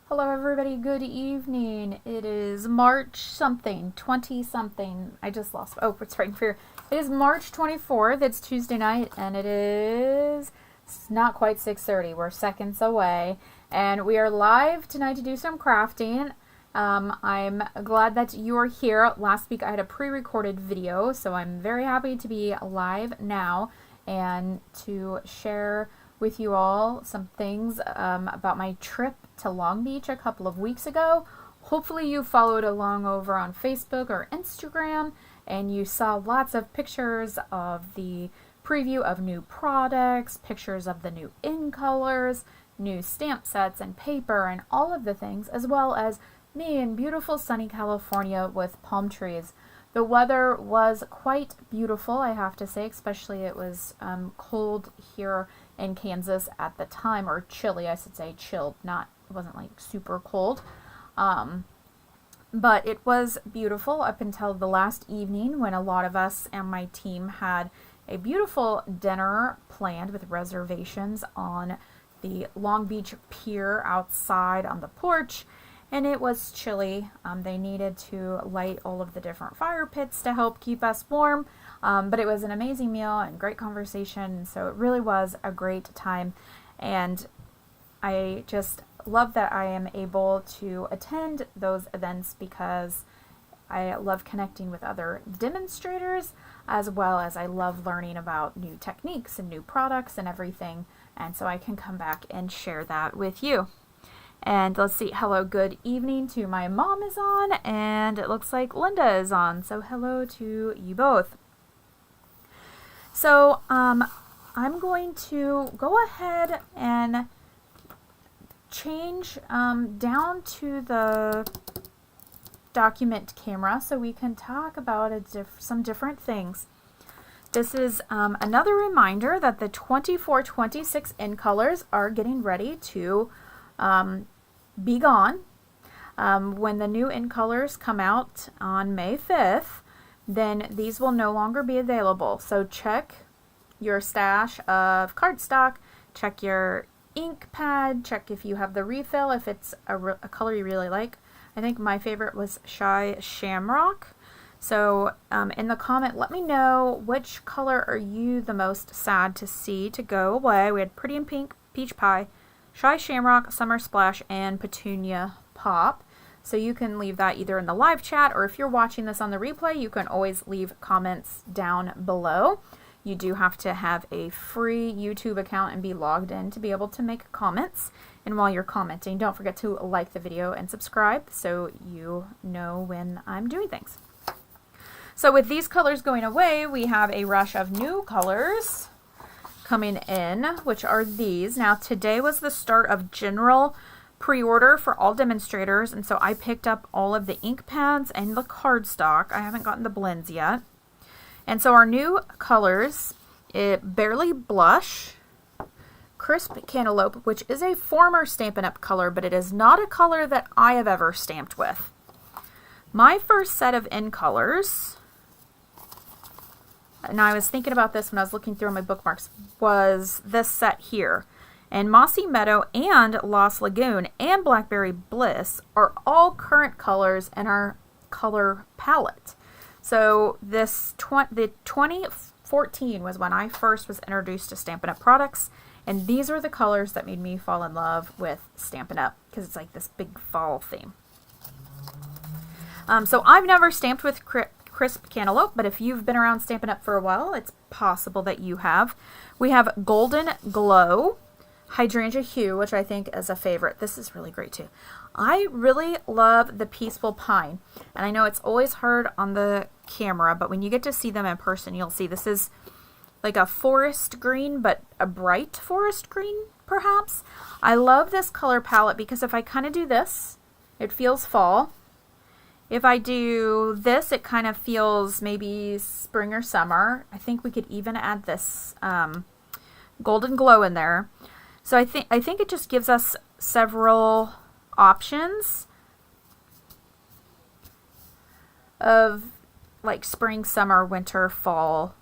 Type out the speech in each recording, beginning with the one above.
Hello everybody, good evening. It is March something, 20 something. I just lost, oh, it's right here. It is March 24th, it's Tuesday night, and it's not quite 6:30. We're seconds away, and we are live tonight to do some crafting. I'm glad that you're here. Last week I had a pre-recorded video, so I'm very happy to be live now and to share with you all some things about my trip to Long Beach a couple of weeks ago. Hopefully you followed along over on Facebook or Instagram and you saw lots of pictures of the preview of new products, pictures of the new in colors, new stamp sets and paper and all of the things, as well as me in beautiful sunny California with palm trees. The weather was quite beautiful, I have to say, especially it was cold here in Kansas at the time, or chilly, I should say, chilled, it wasn't like super cold. But it was beautiful up until the last evening when a lot of us and my team had a beautiful dinner planned with reservations on the Long Beach Pier outside on the porch. And it was chilly. They needed to light all of the different fire pits to help keep us warm. But it was an amazing meal and great conversation. So it really was a great time. And I just love that I am able to attend those events because I love connecting with other demonstrators, as well as I love learning about new techniques and new products and everything. And so I can come back and share that with you. And let's see, hello, good evening to my mom is on, and it looks like Linda is on. So hello to you both. So I'm going to go ahead and change down to the document camera so we can talk about some different things. This is another reminder that the 24-26 in colors are getting ready to be gone. When the new in colors come out on May 5th, then these will no longer be available. So check your stash of cardstock, check your ink pad, check if you have the refill, if it's a color you really like. I think my favorite was Shy Shamrock. So in the comment, let me know which color are you the most sad to see to go away. We had Pretty in Pink, Peach Pie, Shy Shamrock, Summer Splash, and Petunia Pop. So you can leave that either in the live chat, or if you're watching this on the replay, you can always leave comments down below. You do have to have a free YouTube account and be logged in to be able to make comments. And while you're commenting, don't forget to like the video and subscribe so you know when I'm doing things. So with these colors going away, we have a rush of new colors coming in, which are these. Now today was the start of general pre-order for all demonstrators, and so I picked up all of the ink pads and the cardstock. I haven't gotten the blends yet. And so our new colors, Barely Blush, Crisp Cantaloupe, which is a former Stampinup color, but it is not a color that I have ever stamped with. My first set of in colors, and I was thinking about this when I was looking through my bookmarks, was this set here. And Mossy Meadow and Lost Lagoon and Blackberry Bliss are all current colors in our color palette. So the 2014 was when I first was introduced to Stampin' Up! Products, and these are the colors that made me fall in love with Stampin' Up! Because it's like this big fall theme. So I've never stamped with Crisp Cantaloupe, but if you've been around Stampin' Up! For a while, it's possible that you have. We have Golden Glow, Hydrangea Hue, which I think is a favorite. This is really great too. I really love the Peaceful Pine, and I know it's always hard on the camera, but when you get to see them in person, you'll see this is like a forest green, but a bright forest green, perhaps. I love this color palette because if I kind of do this, it feels fall. If I do this, it kind of feels maybe spring or summer. I think we could even add this Golden Glow in there. So I think it just gives us several options of like spring, summer, winter, fall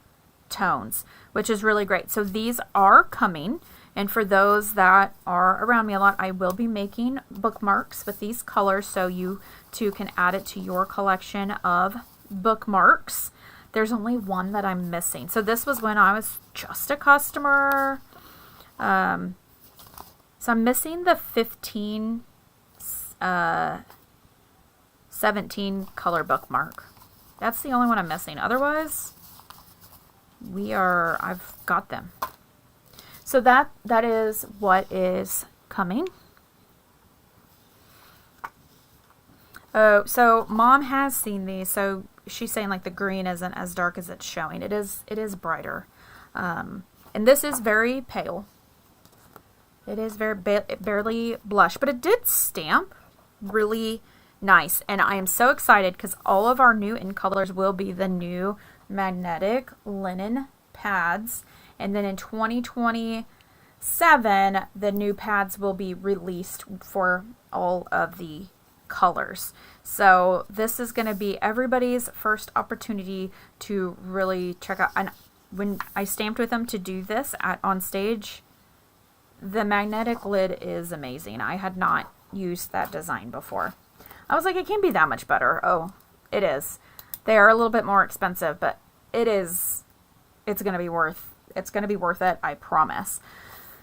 tones, which is really great. So these are coming. And for those that are around me a lot, I will be making bookmarks with these colors so you too can add it to your collection of bookmarks. There's only one that I'm missing. So this was when I was just a customer. So I'm missing the 17 color bookmark. That's the only one I'm missing. Otherwise, I've got them. So that is what is coming. Oh, so Mom has seen these. So she's saying like the green isn't as dark as it's showing. It is brighter. And this is very pale. It is very barely blush, but it did stamp really nice. And I am so excited because all of our new in colors will be the new magnetic linen pads. And then in 2027, the new pads will be released for all of the colors. So this is going to be everybody's first opportunity to really check out. And when I stamped with them to do this on stage, the magnetic lid is amazing. I had not used that design before. I was like, it can't be that much better. Oh, it is. They are a little bit more expensive, but it's going to be worth it, I promise.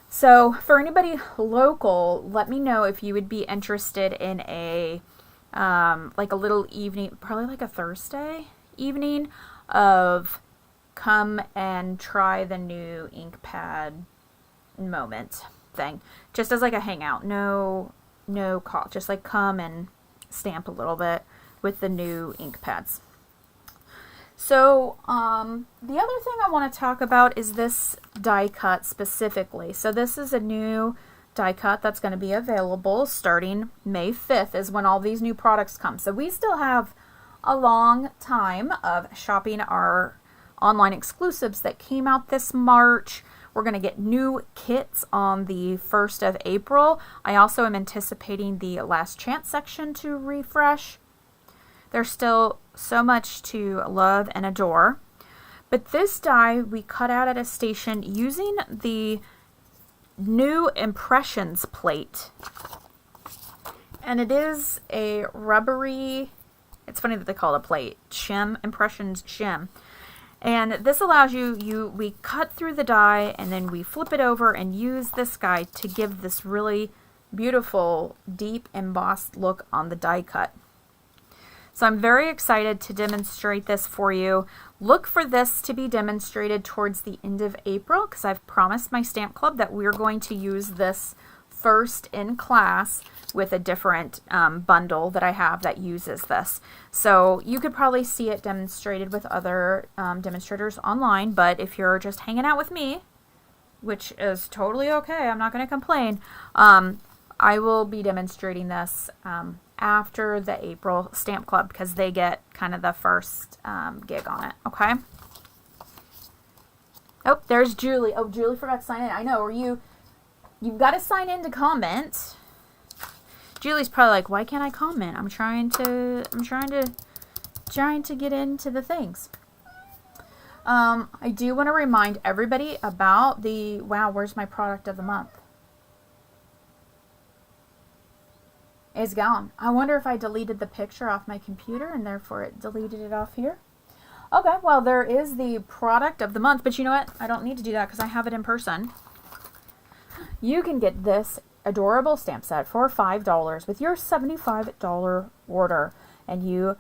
So for anybody local, let me know if you would be interested in a like a little evening, probably like a Thursday evening of come and try the new ink pad moment thing, just as like a hangout. No call, just like come and stamp a little bit with the new ink pads. So the other thing I want to talk about is this die cut specifically. So this is a new die cut that's going to be available starting May 5th is when all these new products come. So we still have a long time of shopping our online exclusives that came out this March. We're going to get new kits on the 1st of April. I also am anticipating the Last Chance section to refresh. There's still so much to love and adore. But this die we cut out at a station using the new Impressions plate. And it is a rubbery, it's funny that they call it a plate, shim, Impressions shim. And this allows we cut through the die and then we flip it over and use this guide to give this really beautiful, deep embossed look on the die cut. So I'm very excited to demonstrate this for you. Look for this to be demonstrated towards the end of April because I've promised my stamp club that we're going to use this first in class with a different bundle that I have that uses this. So you could probably see it demonstrated with other demonstrators online, but if you're just hanging out with me, which is totally okay, I'm not going to complain, I will be demonstrating this after the April Stamp Club because they get kind of the first gig on it, okay? Oh, there's Julie. Oh, Julie forgot to sign in. I know, or you've got to sign in to comment. Julie's probably like, why can't I comment? I'm trying to get into the things. I do want to remind everybody about the, wow, where's my product of the month? It's gone. I wonder if I deleted the picture off my computer and therefore it deleted it off here. Okay, well, there is the product of the month, but you know what? I don't need to do that because I have it in person. You can get this adorable stamp set for $5 with your $75 order, and you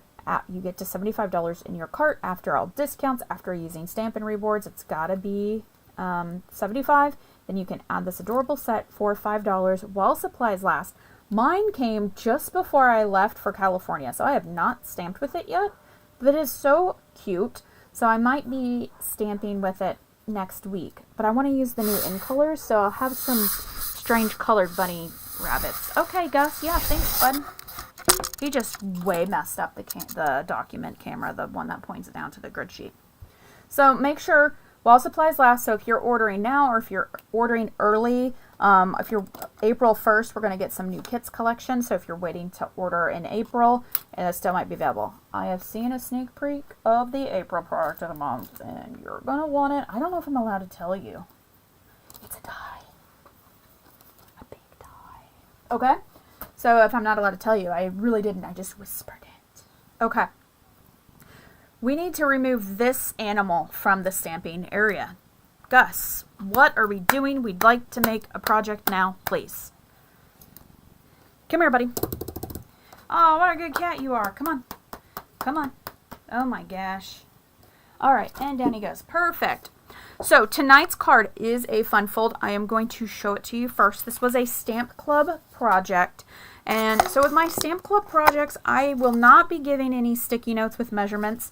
get to $75 in your cart after all discounts, after using Stampin' Rewards. It's got to be $75. Then you can add this adorable set for $5 while supplies last. Mine came just before I left for California, so I have not stamped with it yet, but it is so cute. So I might be stamping with it next week, but I want to use the new in colors, so I'll have some strange colored bunny rabbits. Okay, Gus. Yeah, thanks, bud. He just way messed up the document camera, the one that points it down to the grid sheet. So make sure while supplies last. So if you're ordering now or if you're ordering early, if you're April 1st, we're going to get some new kits collection. So if you're waiting to order in April, it still might be available. I have seen a sneak peek of the April product of the month, and you're going to want it. I don't know if I'm allowed to tell you. It's a die. Okay? So if I'm not allowed to tell you, I really didn't. I just whispered it. Okay. We need to remove this animal from the stamping area. Gus, what are we doing? We'd like to make a project now, please. Come here, buddy. Oh, what a good cat you are. Come on. Come on. Oh my gosh. All right, and down he goes. Perfect. So tonight's card is a fun fold. I am going to show it to you first. This was a Stamp Club project. And so with my Stamp Club projects, I will not be giving any sticky notes with measurements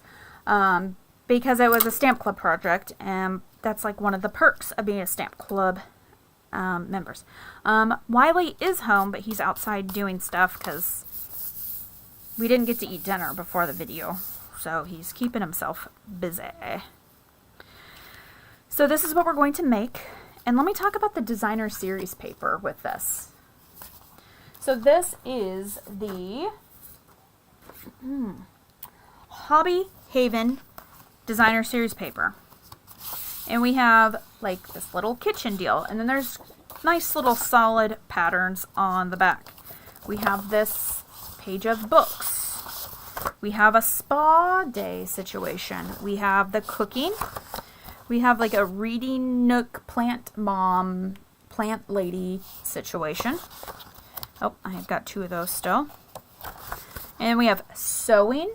because it was a Stamp Club project. And that's like one of the perks of being a Stamp Club members. Wiley is home, but he's outside doing stuff because we didn't get to eat dinner before the video. So he's keeping himself busy. So this is what we're going to make. And let me talk about the designer series paper with this. So this is the Hobby Haven designer series paper. And we have like this little kitchen deal. And then there's nice little solid patterns on the back. We have this page of books. We have a spa day situation. We have the cooking. We have like a reading nook plant mom, plant lady situation. Oh, I've got two of those still. And we have sewing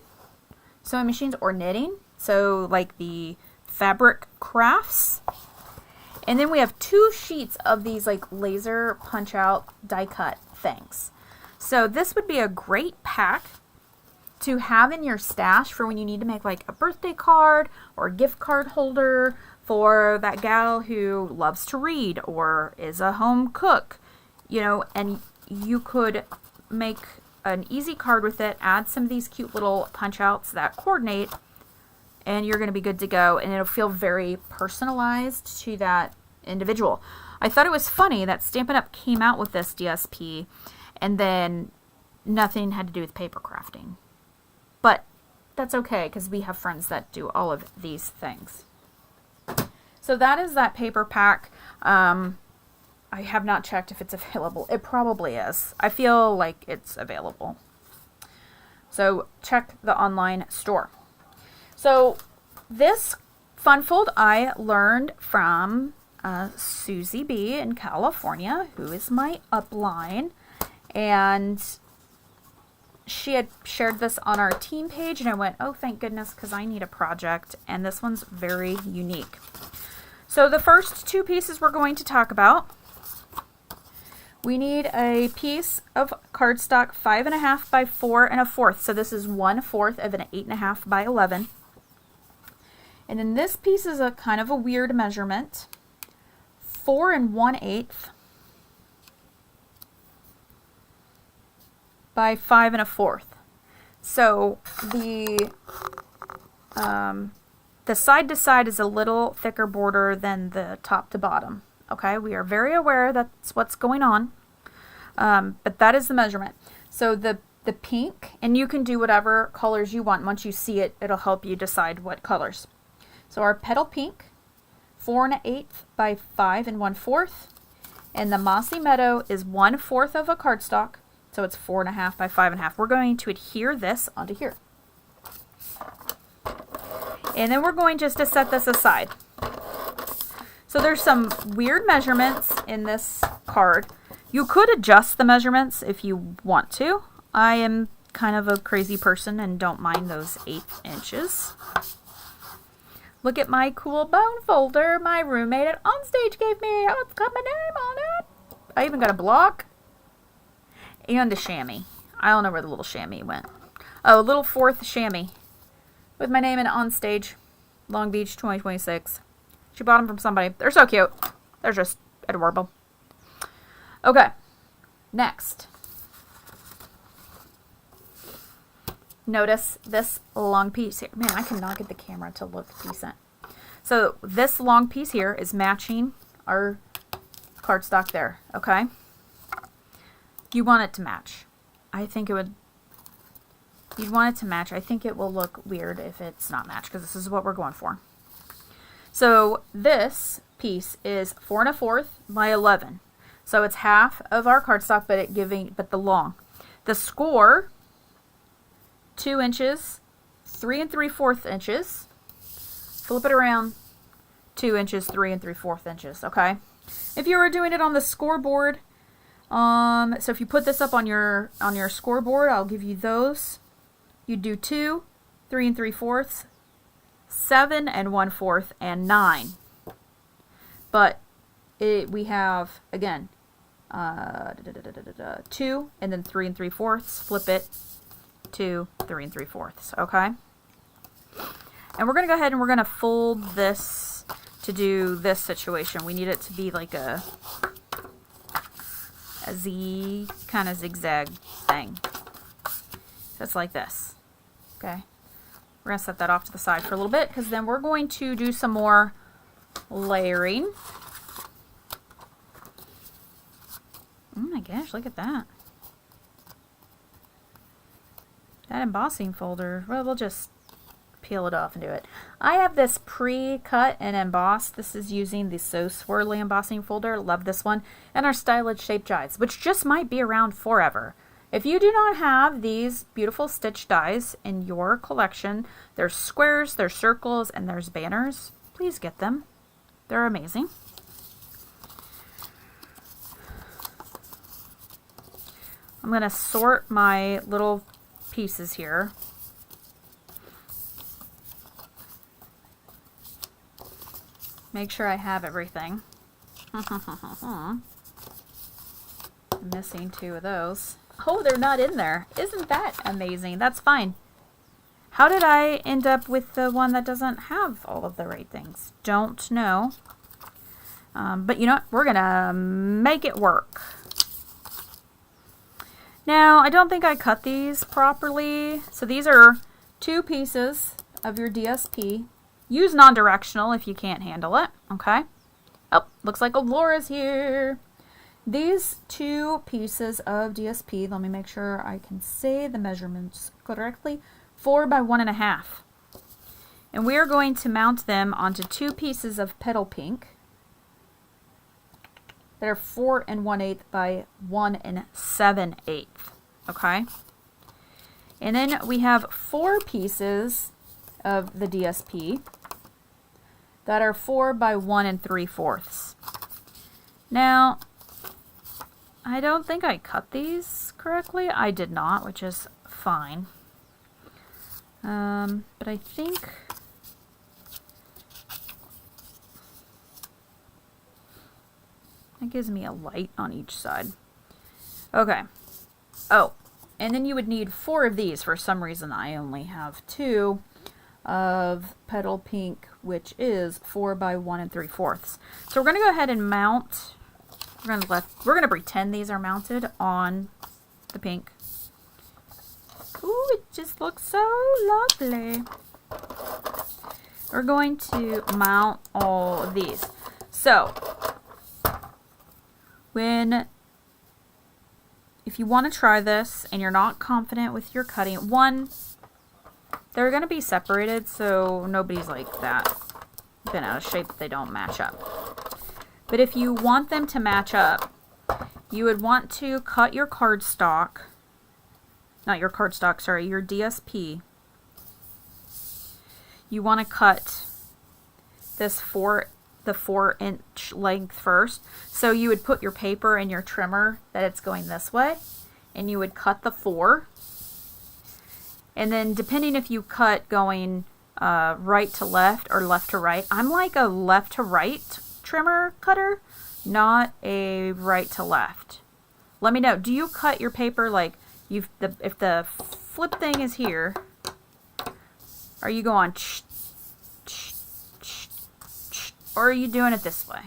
machines or knitting. So like the fabric crafts. And then we have 2 sheets of these like laser punch out die cut things. So this would be a great pack to have in your stash for when you need to make like a birthday card or a gift card holder for that gal who loves to read or is a home cook, you know, and you could make an easy card with it, add some of these cute little punch outs that coordinate, and you're going to be good to go, and it'll feel very personalized to that individual. I thought it was funny that Stampin' Up! Came out with this DSP and then nothing had to do with paper crafting. But that's okay because we have friends that do all of these things. So that is that paper pack. I have not checked if it's available. It probably is. I feel like it's available. So check the online store. So this fun fold I learned from Suzie B in California, who is my upline. And she had shared this on our team page, and I went, oh, thank goodness, because I need a project, and this one's very unique. So the first 2 pieces we're going to talk about, we need a piece of cardstock 5.5 by 4 1/4. So this is 1/4 of an 8.5 by 11. And then this piece is a kind of a weird measurement, 4 1/8 by 5 1/4. So the side to side is a little thicker border than the top to bottom. Okay, we are very aware that's what's going on, but that is the measurement. So the pink, and you can do whatever colors you want. Once you see it, it'll help you decide what colors. So our petal pink, 4 1/8 by 5 1/4, and the mossy meadow is 1/4 of a cardstock. So it's 4.5 by 5.5. We're going to adhere this onto here. And then we're going just to set this aside. So there's some weird measurements in this card. You could adjust the measurements if you want to. I am kind of a crazy person and don't mind those 1/8 inches. Look at my cool bone folder my roommate at Onstage gave me. Oh, it's got my name on it. I even got a block. And a chamois. I don't know where the little chamois went. Oh, a little 4th chamois. With my name in Onstage. Long Beach 2026. She bought them from somebody. They're so cute. They're just adorable. Okay. Next. Notice this long piece here. Man, I cannot get the camera to look decent. So this long piece here is matching our cardstock there. Okay. You want it to match. I think it would, you'd want it to match. I think it will look weird if it's not matched because this is what we're going for. So this piece is 4 1/4 by 11. So it's half of our cardstock, but the long. The score, 2 inches, 3 3/4 inches. Flip it around, 2 inches, 3 3/4 inches. Okay. If you were doing it on the scoreboard, so if you put this up on your scoreboard, I'll give you those. You do 2, 3 3/4, 7 1/4, and 9. But we have again 2 and then 3 3/4. Flip it, 2, 3 3/4. Okay. And we're gonna go ahead and we're gonna fold this to do this situation. We need it to be like a Z kind of zigzag thing. Just like this. Okay. We're going to set that off to the side for a little bit because then we're going to do some more layering. Oh my gosh, look at that. That embossing folder, well, we'll just peel it off and do it. I have this pre-cut and embossed. This is using the So Swirly embossing folder. Love this one. And our Stylish Shape dies, which just might be around forever. If you do not have these beautiful stitch dies in your collection, there's squares, there's circles, and there's banners. Please get them. They're amazing. I'm going to sort my little pieces here. Make sure I have everything. I'm missing 2 of those. Oh, they're not in there. Isn't that amazing? That's fine. How did I end up with the one that doesn't have all of the right things? Don't know. But you know what? We're going to make it work. Now, I don't think I cut these properly. So these are 2 pieces of your DSP. Use non-directional if you can't handle it, okay? Oh, looks like Laura's here. These 2 pieces of DSP, let me make sure I can say the measurements correctly, 4 by 1.5. And we are going to mount them onto 2 pieces of petal pink that are 4 1/8 by 1 7/8, okay? And then we have 4 pieces of the DSP that are 4 by 1 3/4. Now, I don't think I cut these correctly. I did not, which is fine. But I think that gives me a light on each side. Okay. Oh, and then you would need 4 of these. For some reason, I only have 2 of petal pink, which is 4 by 1 3/4. So we're going to go ahead and mount. We're going to pretend these are mounted on the pink. Ooh, it just looks so lovely. We're going to mount all of these. So, if you want to try this and you're not confident with your cutting, they're going to be separated so nobody's like that bent out of shape if they don't match up. But if you want them to match up, you would want to cut your cardstock, not your cardstock, sorry, your DSP. You want to cut this the 4-inch length first. So you would put your paper in your trimmer that it's going this way, and you would cut the 4. And then depending if you cut going right to left or left to right, I'm like a left to right trimmer cutter, not a right to left. Let me know. Do you cut your paper like if the flip thing is here, are you going or are you doing it this way?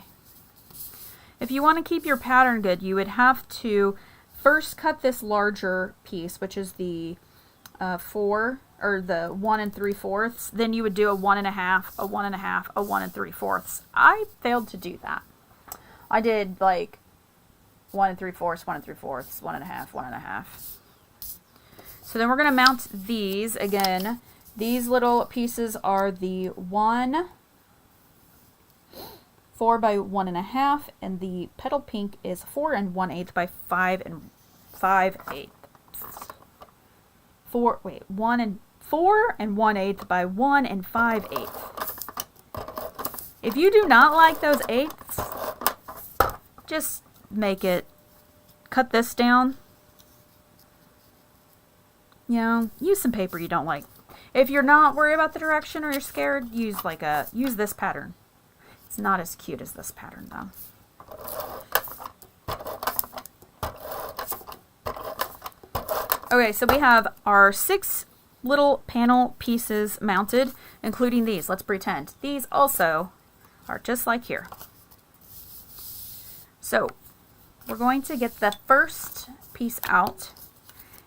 If you want to keep your pattern good, you would have to first cut this larger piece, which is the 4 or the 1 3/4. Then you would do a 1.5, a 1.5, a 1 3/4. I failed to do that. I did like 1 3/4, 1 3/4, 1.5, 1.5. So then we're going to mount these again. These little pieces are the 1 4 by 1.5, and the petal pink is 4 1/8 by 5 5/8. 4 1/8 by 1 5/8. If you do not like those eighths, just make it, cut this down. You know, use some paper you don't like. If you're not worried about the direction or you're scared, use this pattern. It's not as cute as this pattern though. Okay, so we have our 6 little panel pieces mounted, including these. Let's pretend these also are just like here. So we're going to get the first piece out,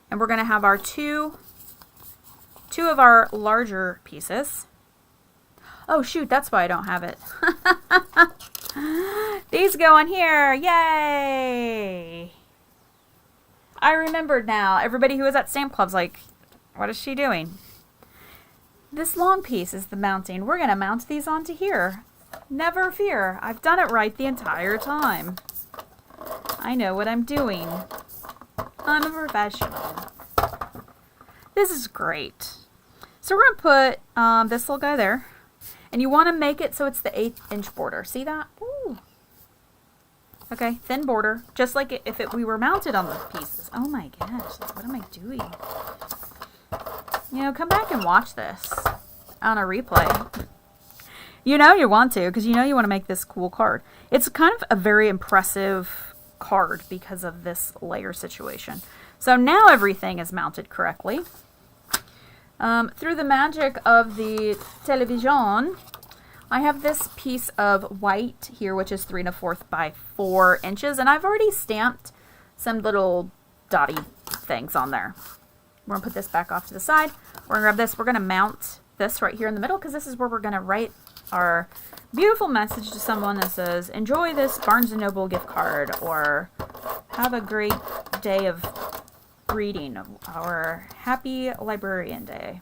and we're going to have our two of our larger pieces. Oh shoot, that's why I don't have it. These go on here. Yay! I remembered now. Everybody who was at Stamp Club's like, what is she doing? This long piece is the mounting. We're going to mount these onto here. Never fear. I've done it right the entire time. I know what I'm doing. I'm a professional. This is great. So we're going to put this little guy there. And you want to make it so it's the 1/8" border. See that? Ooh. Okay, thin border. Just like if we were mounted on the pieces. Oh my gosh, what am I doing? You know, come back and watch this on a replay. You know you want to, because you know you want to make this cool card. It's kind of a very impressive card because of this layer situation. So now everything is mounted correctly. Through the magic of the television, I have this piece of white here, which is 3 1/4 by 4 inches, and I've already stamped some little dotty things on there. We're gonna put this back off to the side. We're gonna grab this. We're gonna mount this right here in the middle, because this is where we're gonna write our beautiful message to someone that says, enjoy this Barnes & Noble gift card, or have a great day of reading, or happy librarian day.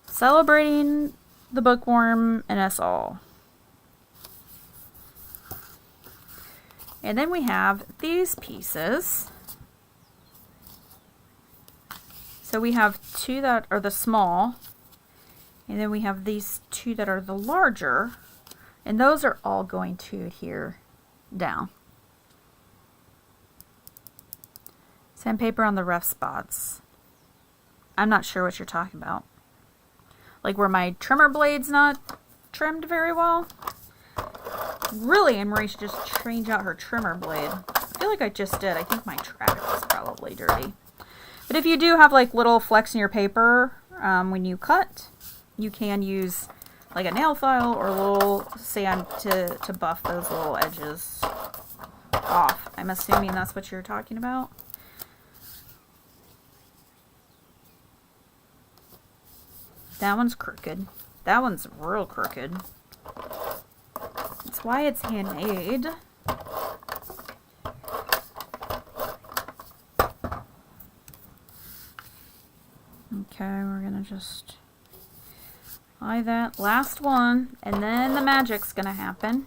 Celebrating the bookworm and us all. And then we have these pieces. So we have 2 that are the small, and then we have these 2 that are the larger, and those are all going to adhere down. Sandpaper on the rough spots. I'm not sure what you're talking about. Like where my trimmer blade's not trimmed very well. Really, Anne-Marie should just change out her trimmer blade. I feel like I just did. I think my track is probably dirty. But if you do have like little flecks in your paper when you cut, you can use like a nail file or a little sand to buff those little edges off. I'm assuming that's what you're talking about. That one's crooked. That one's real crooked. That's why it's handmade. Okay, we're gonna just apply that last one, and then the magic's gonna happen.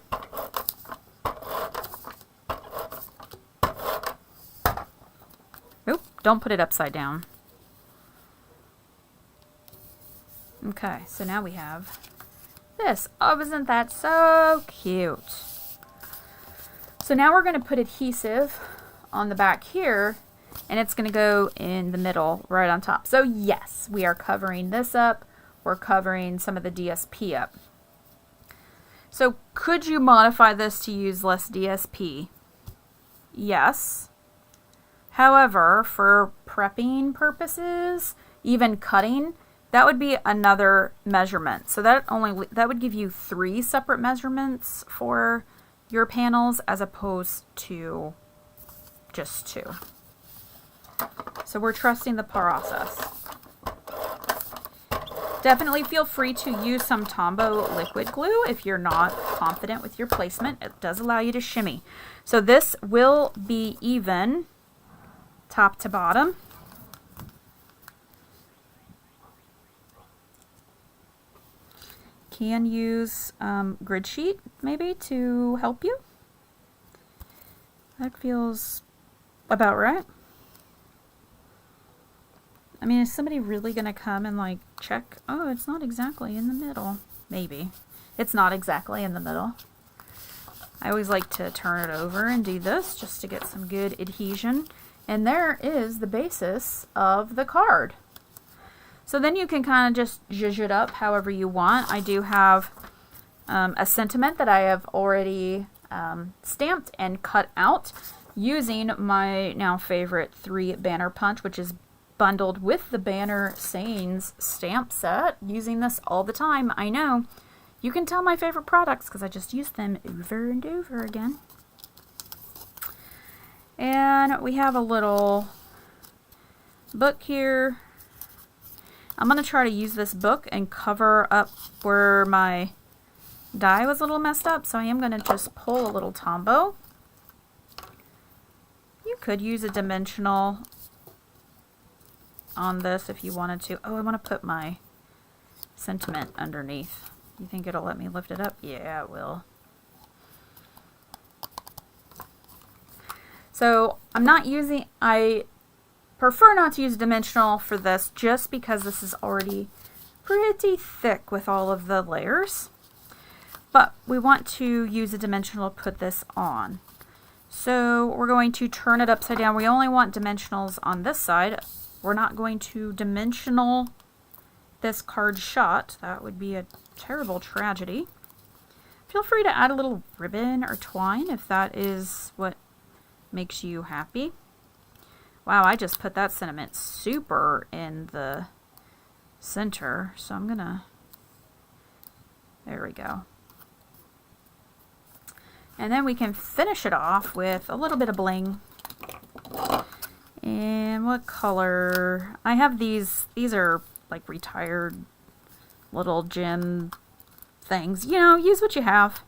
Oop, don't put it upside down. Okay, so now we have this. Oh, isn't that so cute? So now we're going to put adhesive on the back here, and it's going to go in the middle right on top. So yes, we are covering this up. We're covering some of the DSP up. So could you modify this to use less DSP? Yes. However, for prepping purposes, even cutting, that would be another measurement. So that would give you 3 separate measurements for your panels as opposed to just 2. So we're trusting the process. Definitely feel free to use some Tombow liquid glue if you're not confident with your placement. It does allow you to shimmy. So this will be even top to bottom. can use grid sheet maybe to help you. That feels about right. I mean, is somebody really going to come and like check? Oh, it's not exactly in the middle. Maybe. It's not exactly in the middle. I always like to turn it over and do this just to get some good adhesion. And there is the basis of the card. So then you can kind of just zhuzh it up however you want. I do have a sentiment that I have already stamped and cut out using my now favorite 3 banner punch, which is bundled with the banner sayings stamp set. Using this all the time. I know. You can tell my favorite products because I just use them over and over again. And we have a little book here. I'm going to try to use this book and cover up where my die was a little messed up. So I am going to just pull a little Tombow. You could use a dimensional on this if you wanted to. Oh, I want to put my sentiment underneath. You think it'll let me lift it up? Yeah, it will. So I'm not using, I prefer not to use dimensional for this just because this is already pretty thick with all of the layers. But we want to use a dimensional to put this on. So we're going to turn it upside down. We only want dimensionals on this side. We're not going to dimensional this card shut. That would be a terrible tragedy. Feel free to add a little ribbon or twine if that is what makes you happy. Wow, I just put that sentiment super in the center, so I'm gonna, there we go. And then we can finish it off with a little bit of bling. And what color? I have these are like retired little gem things. You know, use what you have.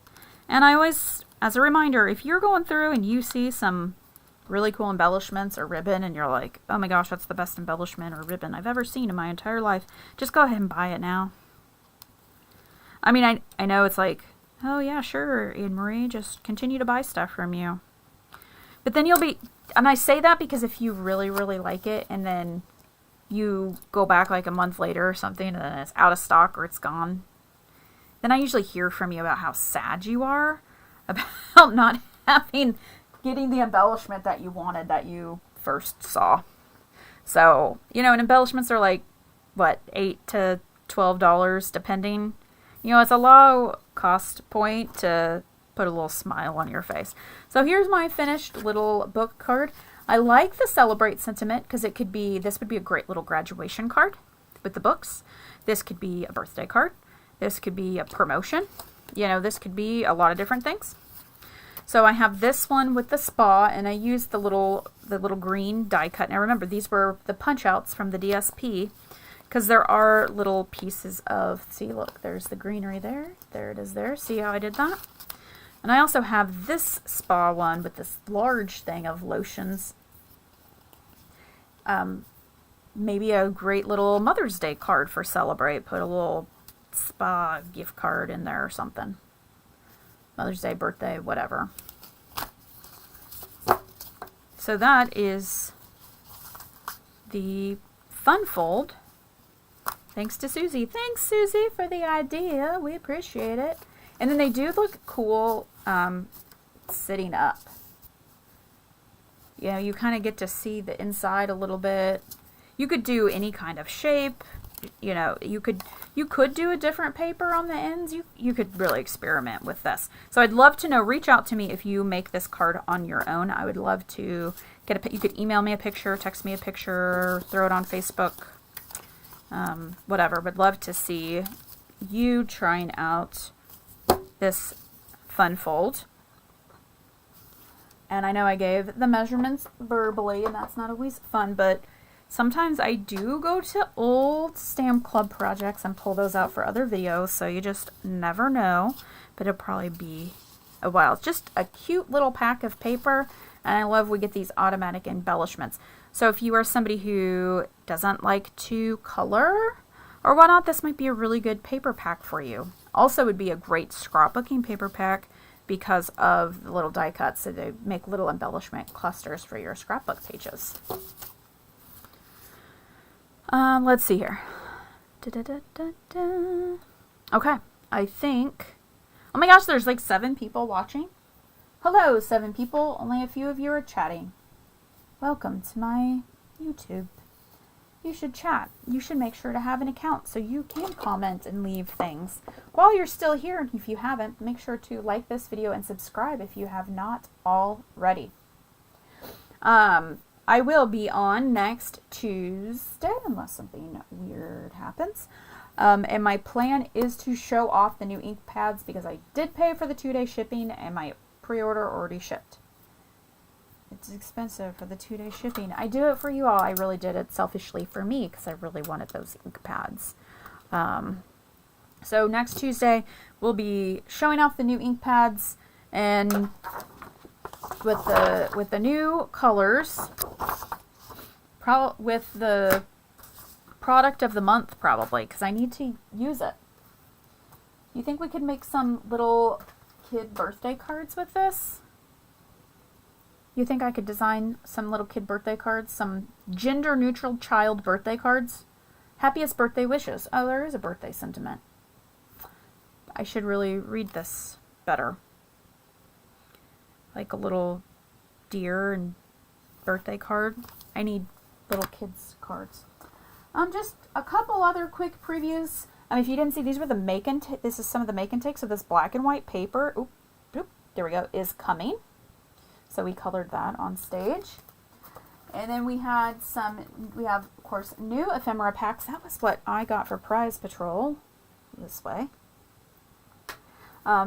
And I always, as a reminder, if you're going through and you see some really cool embellishments or ribbon and you're like, oh my gosh, that's the best embellishment or ribbon I've ever seen in my entire life, just go ahead and buy it now. I mean, I know it's like, oh yeah, sure, Anne-Marie, just continue to buy stuff from you. But then you'll be, and I say that because if you really, really like it and then you go back like a month later or something and then it's out of stock or it's gone, then I usually hear from you about how sad you are about not getting the embellishment that you wanted that you first saw. So, you know, and embellishments are like, what, $8 to $12 depending. You know, it's a low cost point to put a little smile on your face. So here's my finished little book card. I like the Celebrate sentiment because it could be, this would be a great little graduation card with the books. This could be a birthday card. This could be a promotion. You know, this could be a lot of different things. So I have this one with the spa, and I used the little green die cut. Now remember, these were the punch outs from the DSP because there are little pieces of, see, look, there's the greenery there. There it is there. See how I did that? And I also have this spa one with this large thing of lotions. Maybe a great little Mother's Day card for Celebrate. Put a little spa gift card in there or something. Mother's Day, birthday, whatever. So that is the fun fold. Thanks to Suzie. Thanks, Suzie, for the idea. We appreciate it. And then they do look cool sitting up. You know, you kind of get to see the inside a little bit. You could do any kind of shape. You know, you could do a different paper on the ends. You could really experiment with this. So I'd love to know, reach out to me if you make this card on your own. I would love to get you could email me a picture, text me a picture, throw it on Facebook, whatever. Would love to see you trying out this fun fold. And I know I gave the measurements verbally, and that's not always fun, but sometimes I do go to old stamp club projects and pull those out for other videos, so you just never know, but it'll probably be a while. It's just a cute little pack of paper, and I love we get these automatic embellishments. So if you are somebody who doesn't like to color or whatnot, this might be a really good paper pack for you. Also would be a great scrapbooking paper pack because of the little die cuts, so they make little embellishment clusters for your scrapbook pages. Let's see here. Okay, I think, oh my gosh, there's like 7 people watching. Hello, 7 people. Only a few of you are chatting. Welcome to my YouTube. You should chat. You should make sure to have an account so you can comment and leave things. While you're still here, and if you haven't, make sure to like this video and subscribe if you have not already. I will be on next Tuesday, unless something weird happens. And my plan is to show off the new ink pads because I did pay for the 2-day shipping and my pre-order already shipped. It's expensive for the 2-day shipping. I do it for you all. I really did it selfishly for me because I really wanted those ink pads. So next Tuesday, we'll be showing off the new ink pads and with the new colors, with the product of the month probably, because I need to use it. You think we could make some little kid birthday cards with this? You think I could design some little kid birthday cards? Some gender neutral child birthday cards? Happiest birthday wishes. Oh, there is a birthday sentiment. I should really read this better. Like a little deer and birthday card. I need little kids cards. Just a couple other quick previews. If you didn't see, these were the make and take. This is some of the make and takes. So this black and white paper, there we go, is coming. So we colored that on stage. And then we have, of course, new ephemera packs. That was what I got for Prize Patrol, this way.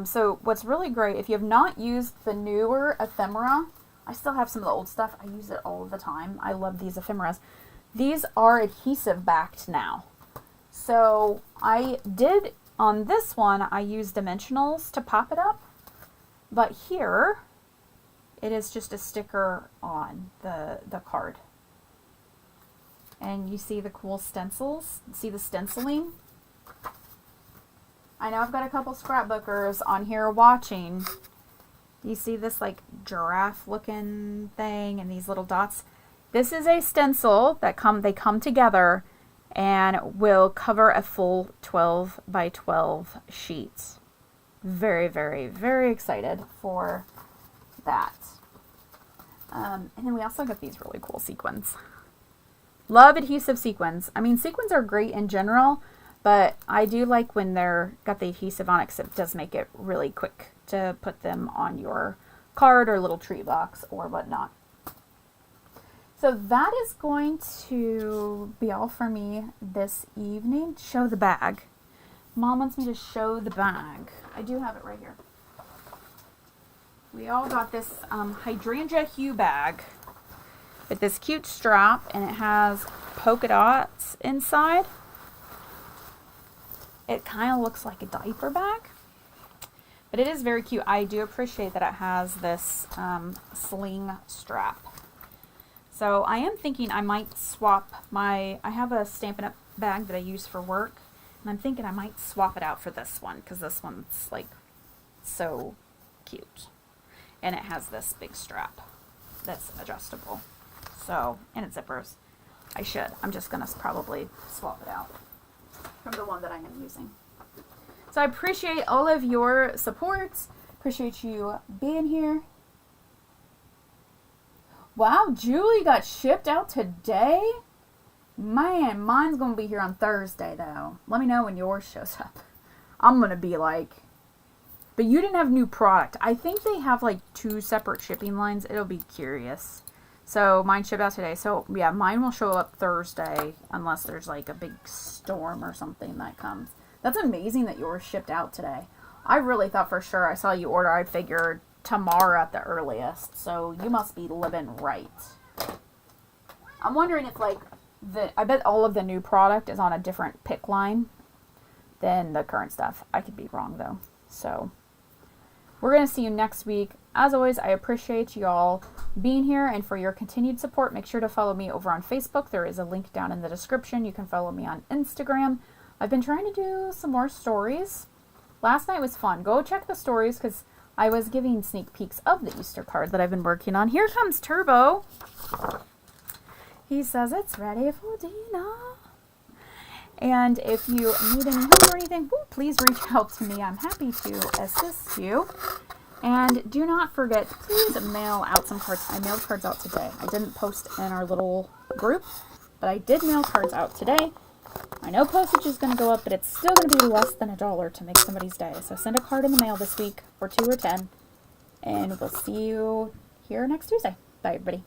So what's really great, if you have not used the newer ephemera, I still have some of the old stuff. I use it all the time. I love these ephemeras. These are adhesive backed now. So I did, on this one, I used dimensionals to pop it up. But here, it is just a sticker on the card. And you see the cool stencils? See the stenciling? I know I've got a couple scrapbookers on here watching. Do you see this like giraffe looking thing and these little dots? This is a stencil that they come together and will cover a full 12 by 12 sheet. Very, very, very excited for that. And then we also got these really cool sequins. Love adhesive sequins. I mean, sequins are great in general, but I do like when they're got the adhesive on it because it does make it really quick to put them on your card or little treat box or whatnot. So that is going to be all for me this evening. Show the bag. Mom wants me to show the bag. I do have it right here. We all got this hydrangea hue bag with this cute strap, and it has polka dots inside. It kind of looks like a diaper bag, but it is very cute. I do appreciate that it has this sling strap. So I am thinking I might swap I have a Stampinup bag that I use for work, and I'm thinking I might swap it out for this one because this one's like so cute. And it has this big strap that's adjustable. So, and it zippers. I'm just going to probably swap it out from the one that I am using. So I appreciate all of your support. Appreciate you being here. Wow, Julie got shipped out today? Man, mine's going to be here on Thursday, though. Let me know when yours shows up. I'm going to be like... But you didn't have new product. I think they have like 2 separate shipping lines. It'll be curious. So mine shipped out today. So yeah, mine will show up Thursday unless there's like a big storm or something that comes. That's amazing that yours shipped out today. I really thought for sure I saw you order. I figured tomorrow at the earliest. So you must be living right. I'm wondering if like I bet all of the new product is on a different pick line than the current stuff. I could be wrong though. So we're going to see you next week. As always, I appreciate you all being here and for your continued support. Make sure to follow me over on Facebook. There is a link down in the description. You can follow me on Instagram. I've been trying to do some more stories last night was fun. Go check the stories because I was giving sneak peeks of the Easter card that I've been working on. Here comes Turbo. He says it's ready for dinner. And if you need any help or anything, please reach out to me. I'm happy to assist you. And do not forget, please mail out some cards. I mailed cards out today. I didn't post in our little group, but I did mail cards out today. I know postage is going to go up, but it's still going to be less than $1 to make somebody's day. So send a card in the mail this week for 2 or 10. And we'll see you here next Tuesday. Bye, everybody.